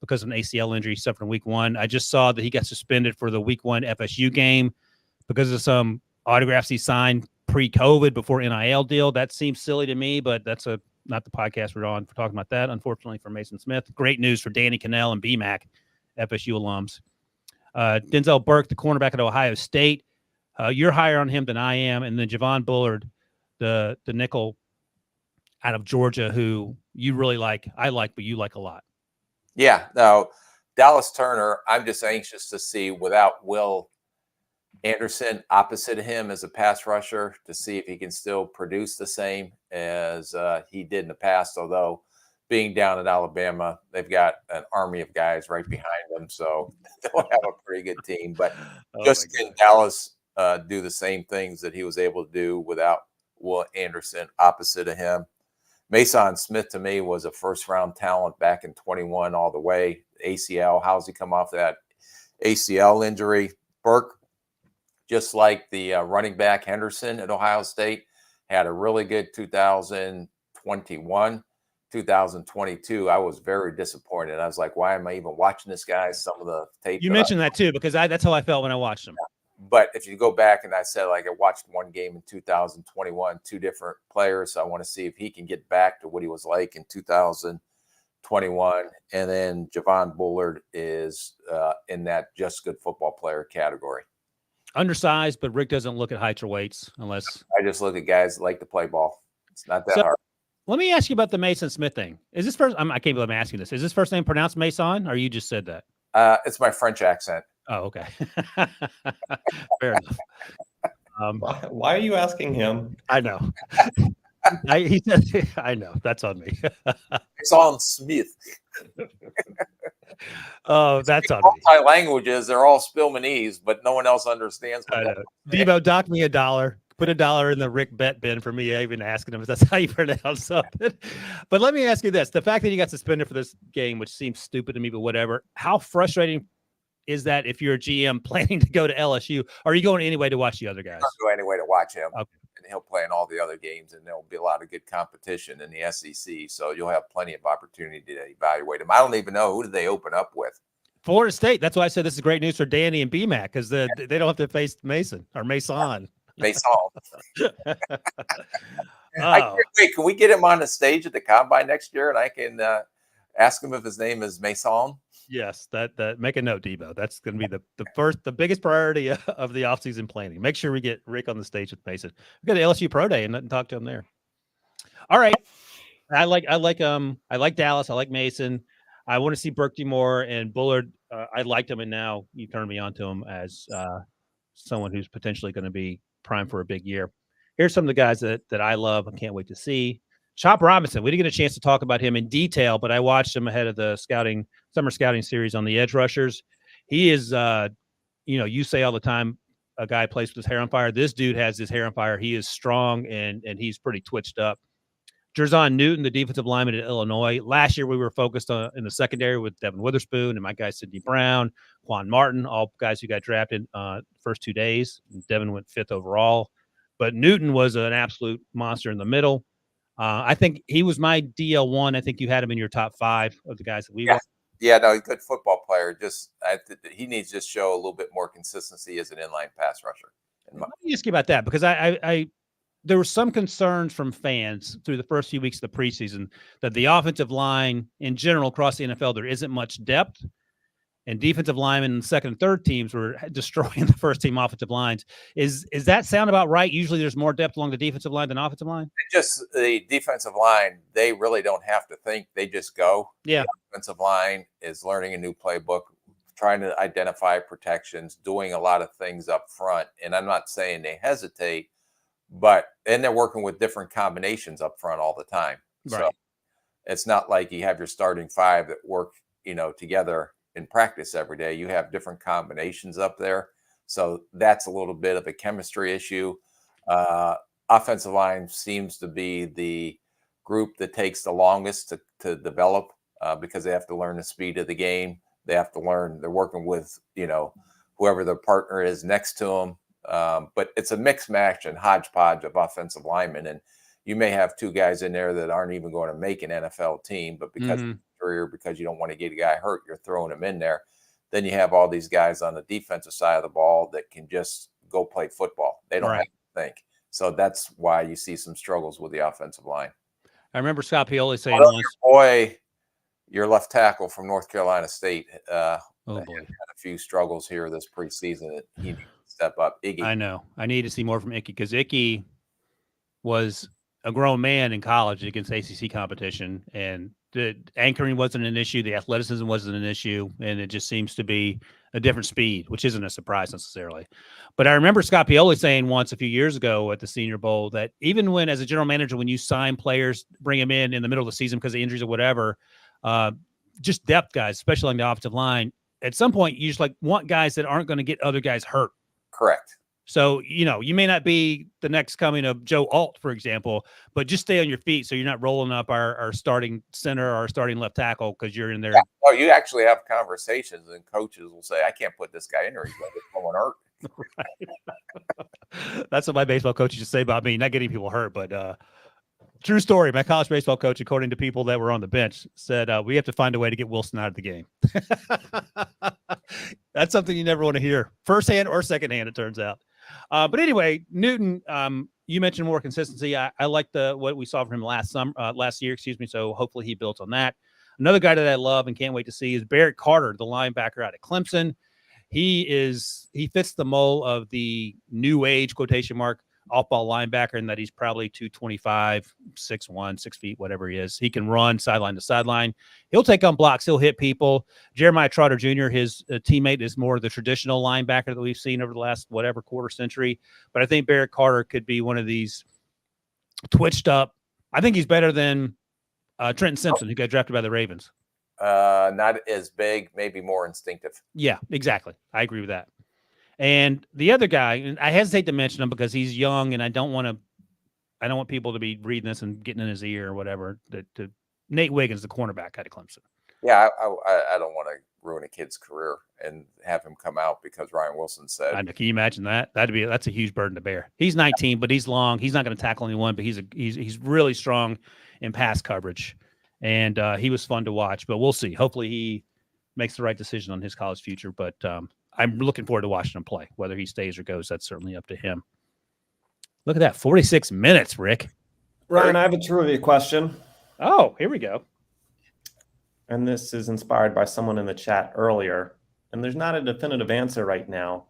because of an ACL injury he suffered in week 1. I just saw that he got suspended for the week 1 FSU game because of some autographs he signed pre-COVID before NIL deal. That seems silly to me, but that's not the podcast we're on for talking about that, unfortunately, for Mason Smith. Great news for Danny Cannell and BMAC, FSU alums. Denzel Burke, the cornerback at Ohio State. You're higher on him than I am. And then Javon Bullard, the nickel out of Georgia, who you really like. I like, but you like a lot. Yeah. No, Dallas Turner, I'm just anxious to see without Will Anderson opposite of him as a pass rusher to see if he can still produce the same as he did in the past. Although being down at Alabama, they've got an army of guys right behind them, so they'll have a pretty good team. But just can Dallas do the same things that he was able to do without Will Anderson opposite of him? Mason Smith to me was a first-round talent back in 21 all the way. ACL, how's he come off that ACL injury? Burke, just like the running back Henderson at Ohio State, had a really good 2021. 2022, I was very disappointed. I was like, why am I even watching this guy? Some of the tape. You mentioned that too, because that's how I felt when I watched him. But if you go back and I said, like, I watched one game in 2021, two different players. So I want to see if he can get back to what he was like in 2021. And then Javon Bullard is in that just good football player category. Undersized, but Rick doesn't look at heights or weights unless. I just look at guys that like to play ball. It's not that hard. Let me ask you about the Mason Smith thing. Is this first? I can't believe I'm asking this. Is this first name pronounced Mason, or you just said that? It's my French accent. Oh, okay. Fair enough. Why are you asking him? I know. He said, I know. That's on me. Mason Smith. Oh, that's on all me. my languages, they're all Spielmanese, but no one else understands. I know. Devo, dock me $1. Put $1 in the Rick bet bin for me even asking him if that's how you pronounce something. But let me ask you this. The fact that you got suspended for this game, which seems stupid to me, but whatever, how frustrating is that if you're a GM planning to go to LSU? Are you going anyway to watch the other guys? I'll go anyway to watch him. Okay. And he'll play in all the other games, and there'll be a lot of good competition in the SEC. So you'll have plenty of opportunity to evaluate him. I don't even know who did they open up with. Florida State. That's why I said this is great news for Danny and BMAC, because they don't have to face Mason or Mason. Mason. Wait, can we get him on the stage at the Combine next year, and I can ask him if his name is Mason? Yes, that make a note, Debo. That's going to be the biggest priority of the offseason planning. Make sure we get Rick on the stage with Mason. We got the LSU Pro Day and talk to him there. All right, I like Dallas. I like Mason. I want to see Burke more and Bullard. I liked him, and now you turned me on to him as someone who's potentially going to be prime for a big year. Here's some of the guys that I love. I can't wait to see. Chop Robinson. We didn't get a chance to talk about him in detail, but I watched him ahead of the summer scouting series on the edge rushers. He is, you say all the time, a guy plays with his hair on fire. This dude has his hair on fire. He is strong and he's pretty twitched up. Jerzon Newton, the defensive lineman at Illinois. Last year we were focused on in the secondary with Devin Witherspoon and my guy Sidney Brown, Juan Martin, all guys who got drafted first 2 days. Devin went 5th overall, but Newton was an absolute monster in the middle. I think he was my DL1. I think you had him in your top 5 of the guys that we watched. Yeah, no, he's a good football player. He needs to show a little bit more consistency as an inline pass rusher. Let me ask you about that, because I there were some concerns from fans through the first few weeks of the preseason that the offensive line in general across the NFL, there isn't much depth, and defensive linemen and second and third teams were destroying the first team offensive lines. Is that sound about right? Usually there's more depth along the defensive line than offensive line. Just the defensive line, they really don't have to think. They just go. Yeah. The offensive line is learning a new playbook, trying to identify protections, doing a lot of things up front. And I'm not saying they hesitate, and they're working with different combinations up front all the time. Right. So it's not like you have your starting 5 that work, together in practice every day. You have different combinations up there. So that's a little bit of a chemistry issue. Offensive line seems to be the group that takes the longest to develop because they have to learn the speed of the game. They have to learn, they're working with, whoever their partner is next to them. But it's a mixed match and hodgepodge of offensive linemen. And you may have 2 guys in there that aren't even going to make an NFL team, but because because you don't want to get a guy hurt, you're throwing him in there. Then you have all these guys on the defensive side of the ball that can just go play football. They don't have to think. So that's why you see some struggles with the offensive line. I remember Scott Pioli saying your left tackle from North Carolina State, boy, had a few struggles here this preseason that he needs to step up. Iggy. I know. I need to see more from Icky, because Icky was a grown man in college against ACC competition, and The anchoring wasn't an issue. The athleticism wasn't an issue. And it just seems to be a different speed, which isn't a surprise necessarily. But I remember Scott Pioli saying once a few years ago at the Senior Bowl that even when, as a general manager, when you sign players, bring them in the middle of the season because of injuries or whatever, just depth guys, especially on the offensive line, at some point you just like want guys that aren't going to get other guys hurt. Correct. So, you may not be the next coming of Joe Alt, for example, but just stay on your feet so you're not rolling up our starting center or our starting left tackle because you're in there. Yeah. Oh, you actually have conversations, and coaches will say, I can't put this guy in there. He's going to get someone hurt. Right. That's what my baseball coach used to say about me, not getting people hurt. But true story. My college baseball coach, according to people that were on the bench, said we have to find a way to get Wilson out of the game. That's something you never want to hear, firsthand or secondhand, it turns out. But anyway, Newton, you mentioned more consistency. I like what we saw from him last year, so hopefully he builds on that. Another guy that I love and can't wait to see is Barrett Carter, the linebacker out of Clemson. He fits the mold of the new age quotation mark off-ball linebacker in that he's probably 225, 6'1", 6 feet, whatever he is. He can run sideline to sideline. He'll take on blocks. He'll hit people. Jeremiah Trotter Jr., his teammate, is more the traditional linebacker that we've seen over the last quarter century. But I think Barrett Carter could be one of these twitched up. I think he's better than Trenton Simpson, who got drafted by the Ravens. Not as big, maybe more instinctive. Yeah, exactly. I agree with that. And the other guy, and I hesitate to mention him because he's young, and I don't want people to be reading this and getting in his ear or whatever. Nate Wiggins, the cornerback out of Clemson. Yeah, I don't want to ruin a kid's career and have him come out because Ryan Wilson said. I know, can you imagine that? That's a huge burden to bear. He's 19, but he's long. He's not going to tackle anyone, but he's really strong in pass coverage, and he was fun to watch. But we'll see. Hopefully, he makes the right decision on his college future. But I'm looking forward to watching him play. Whether he stays or goes, that's certainly up to him. Look at that, 46 minutes, Rick. Ryan, I have a trivia question. Oh, here we go. And this is inspired by someone in the chat earlier. And there's not a definitive answer right now.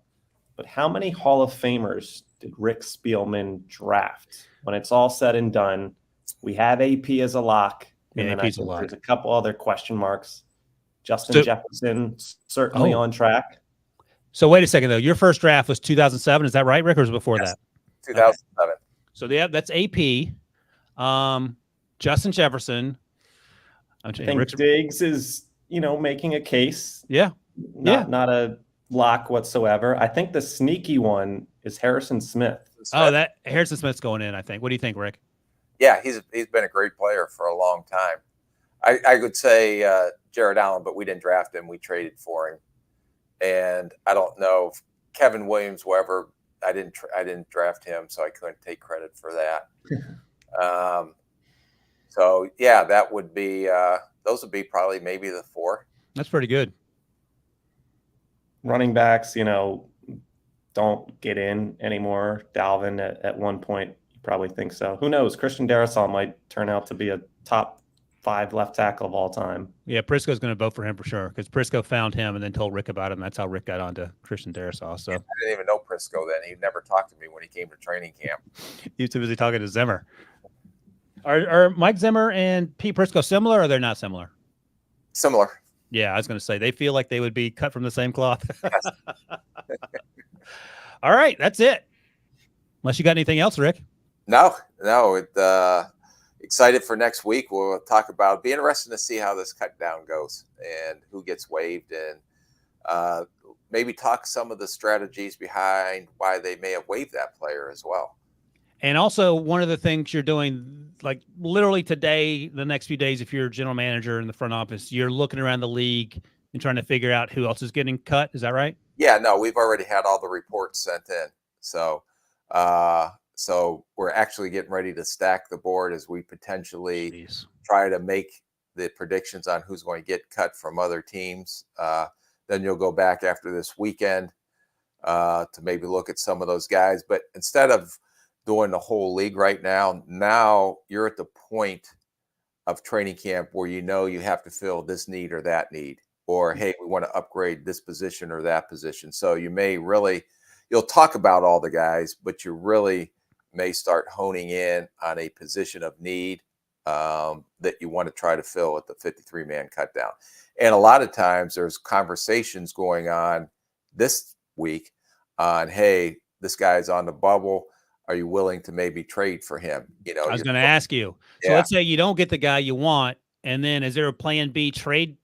But how many Hall of Famers did Rick Spielman draft? When it's all said and done, we have AP as a lock. And then AP's a lock. There's a couple other question marks. Justin Jefferson, certainly on track. So wait a second, though. Your first draft was 2007. Is that right, Rick, or was it before that? 2007. Okay. So that's AP. Justin Jefferson. I think Diggs is, making a case. Yeah. Not a lock whatsoever. I think the sneaky one is Harrison Smith. Oh, that Harrison Smith's going in, I think. What do you think, Rick? Yeah, he's been a great player for a long time. I would say Jared Allen, but we didn't draft him. We traded for him. And I don't know if Kevin Williams, whoever, I didn't draft him, so I couldn't take credit for that. So yeah, that would be those would be probably maybe the four. That's pretty good. Running backs, don't get in anymore. Dalvin at one point, you probably think so. Who knows? Christian Darrisaw might turn out to be a top 5 left tackle of all time. Yeah, Prisco's going to vote for him for sure because Prisco found him and then told Rick about him. That's how Rick got onto Christian Darrisaw. So I didn't even know Prisco then. He never talked to me when he came to training camp. He was too busy talking to Zimmer. Are Mike Zimmer and Pete Prisco similar, or they're not similar? Similar. Yeah, I was going to say they feel like they would be cut from the same cloth. Yes. All right, that's it. Unless you got anything else, Rick? No. Excited for next week. We'll talk about it. Be interesting to see how this cut down goes and who gets waived, and maybe talk some of the strategies behind why they may have waived that player as well. And also, one of the things you're doing, like literally today, the next few days, if you're a general manager in the front office, you're looking around the league and trying to figure out who else is getting cut. Is that right? Yeah, no, we've already had all the reports sent in. So we're actually getting ready to stack the board as we potentially try to make the predictions on who's going to get cut from other teams. Then you'll go back after this weekend to maybe look at some of those guys. But instead of doing the whole league right now you're at the point of training camp where you have to fill this need or that need, or hey, we want to upgrade this position or that position. So you'll talk about all the guys, but you really may start honing in on a position of need that you want to try to fill at the 53-man cut down. And a lot of times there's conversations going on this week on, hey, this guy's on the bubble. Are you willing to maybe trade for him? You know, I was going to ask you. So Yeah. let's say you don't get the guy you want, and then is there a plan B trade?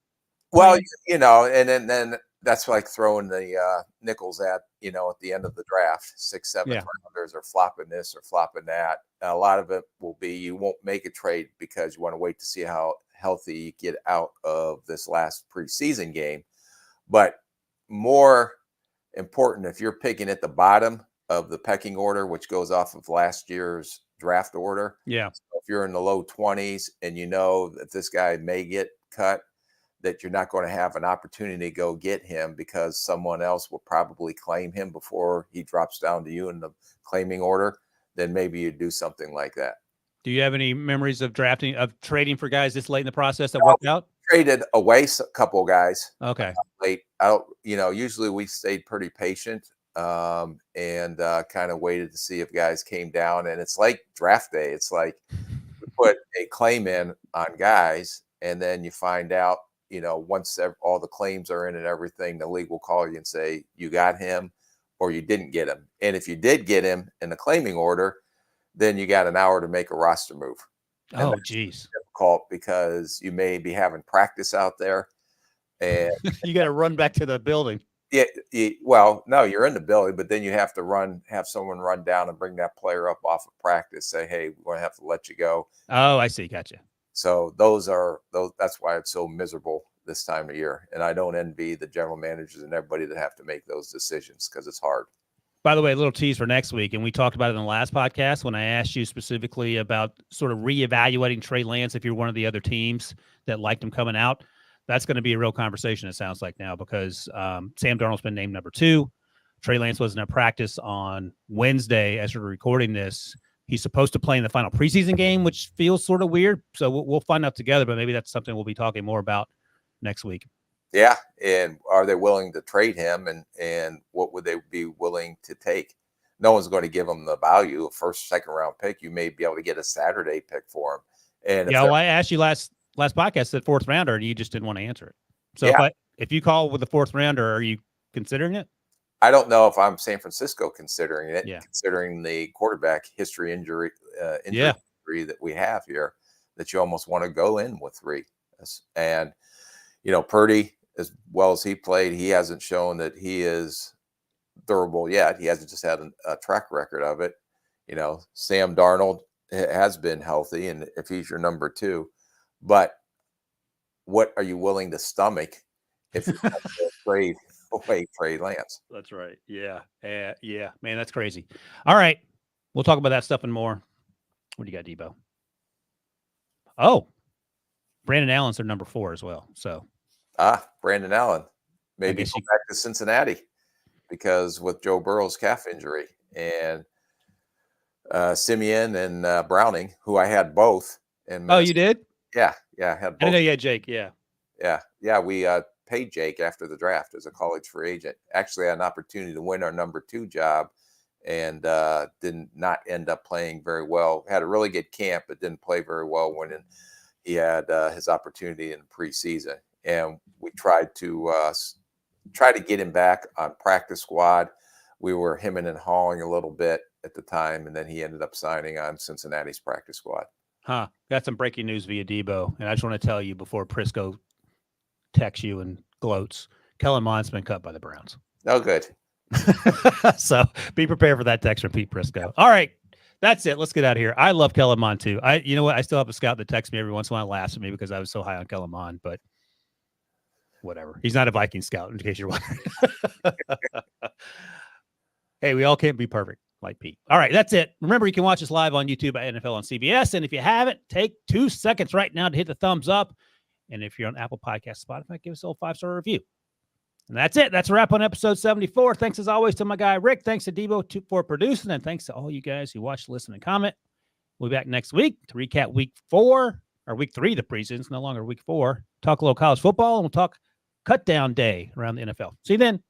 Well, plan? you know, and then that's like throwing the nickels at, you know, at the end of the draft, 6, 7 Yeah. rounders, or flopping this or flopping that. A lot of it will be you won't make a trade because you want to wait to see how healthy you get out of this last preseason game. But more important, if you're picking at the bottom of the pecking order, which goes off of last year's draft order. Yeah. So if you're in the low 20s and you know that this guy may get cut, that you're not going to have an opportunity to go get him because someone else will probably claim him before he drops down to you in the claiming order, then maybe you do something like that. Do you have any memories of trading for guys this late in the process that worked out? Traded away a couple guys. Okay. Late. You know, usually we stayed pretty patient and kind of waited to see if guys came down. And it's like draft day. It's like you put a claim in on guys, and then you find out, you know, once all the claims are in and everything, the league will call you and say you got him or you didn't get him. And if you did get him in the claiming order, then you got an hour to make a roster move. Oh, geez. Difficult because you may be having practice out there, and You got to run back to the building. yeah, well, no, you're in the building, but then you have to have someone run down and bring that player up off of practice. Say, hey, we're gonna have to let you go. Oh, I see. Gotcha. So that's why it's so miserable this time of year. And I don't envy the general managers and everybody that have to make those decisions because it's hard. By the way, a little tease for next week, and we talked about it in the last podcast when I asked you specifically about sort of reevaluating Trey Lance if you're one of the other teams that liked him coming out. That's going to be a real conversation, it sounds like now, because Sam Darnold's been named number 2. Trey Lance wasn't at practice on Wednesday as we're recording this. He's supposed to play in the final preseason game, which feels sort of weird. So we'll find out together, but maybe that's something we'll be talking more about next week. Yeah, and are they willing to trade him, and what would they be willing to take? No one's going to give him the value of first, second round pick. You may be able to get a Saturday pick for him. And yeah, well, I asked you last podcast that 4th rounder, and you just didn't want to answer it. So yeah. if you call with the 4th rounder, are you considering it? I don't know if I'm San Francisco considering it, Yeah. considering the quarterback injury Yeah. history that we have here, that you almost want to go in with 3. And, you know, Purdy, as well as he played, he hasn't shown that he is durable yet. He hasn't just had a track record of it. You know, Sam Darnold has been healthy, and if he's your number 2, but what are you willing to stomach if you have to trade away Trey Lance? That's right. Yeah. Yeah, man, that's crazy. All right. We'll talk about that stuff and more. What do you got, Debo? Oh, Brandon Allen's their number 4 as well. So Brandon Allen. Maybe guess go back to Cincinnati because with Joe Burrow's calf injury and Simeon and Browning, who I had both. Oh, you did? Yeah. I had both. I didn't know you had Jake. Yeah. Yeah. We paid Jake after the draft as a college free agent. Actually, I had an opportunity to win our number 2 job and did not end up playing very well. Had a really good camp, but didn't play very well when he had his opportunity in preseason. And we tried to get him back on practice squad. We were hemming and hawing a little bit at the time, and then he ended up signing on Cincinnati's practice squad. Huh. Got some breaking news via Debo, and I just want to tell you before Prisco texts you and gloats, Kellen Mond's been cut by the Browns. Oh, good. So be prepared for that text from Pete Prisco. All right. That's it. Let's get out of here. I love Kellen Mond too. You know what? I still have a scout that texts me every once in a while, laughs at me because I was so high on Kellen Mond, but whatever. He's not a Viking scout, in case you're wondering. Hey, we all can't be perfect like Pete. All right, that's it. Remember, you can watch us live on YouTube at NFL on CBS. And if you haven't, take 2 seconds right now to hit the thumbs up. And if you're on Apple Podcasts, Spotify, give us a little 5-star review. And that's it. That's a wrap on episode 74. Thanks as always to my guy, Rick. Thanks to Debo for producing. And thanks to all you guys who watch, listen, and comment. We'll be back next week to recap week 4 or week 3 of the preseason. It's no longer week 4. Talk a little college football, and we'll talk cut down day around the NFL. See you then.